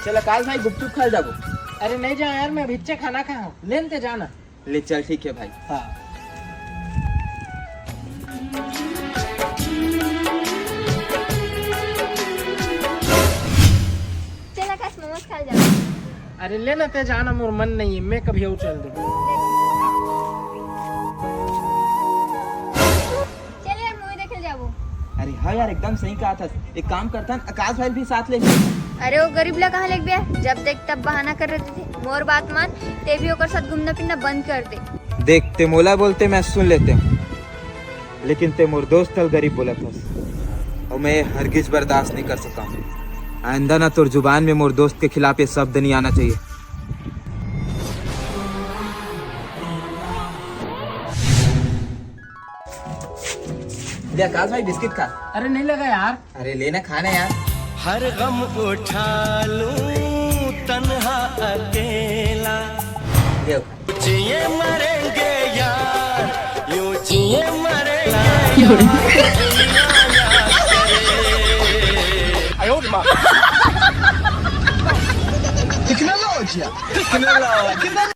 चल आकाश भाई गुपचुप खा जाबो। अरे नहीं जा यार, मैं भिच्चे खाना खाऊं, लेनते जाना। ले चल ठीक है भाई। हाँ चल आकाश मोमोज खा जा। अरे लेना ते जाना, मोर मन नहीं है, मैं कभी और चल दूँ। चल यार मूवी देखे जाबो। अरे हाँ यार एकदम सही कहा था। एक काम करता है आकाश भाई भी साथ ले। अरे वो गरीब ला कहाँ लेके गया? जब देख तब बहाना कर रहे थे। मोर बात मान, ते भी ओकर साथ घूमना फिरना बंद कर दे। देख ते मोला बोलते मैं सुन लेते हूँ, लेकिन ते मोर दोस्त हल गरीब बोला था और मैं हरगिज बर्दाश्त नहीं कर सकता हूँ। आइंदा ना तोर जुबान में मोर दोस्त के खिलाफ ये शब्द नहीं आना चाहिए। ले आकाश भाई बिस्किट खा। अरे नहीं लगा यार। अरे लेना खाना यार। हर गम उठा लूं तन्हा अकेला, ले जिए मरेंगे यार, यूं जिए मरेंगे यार।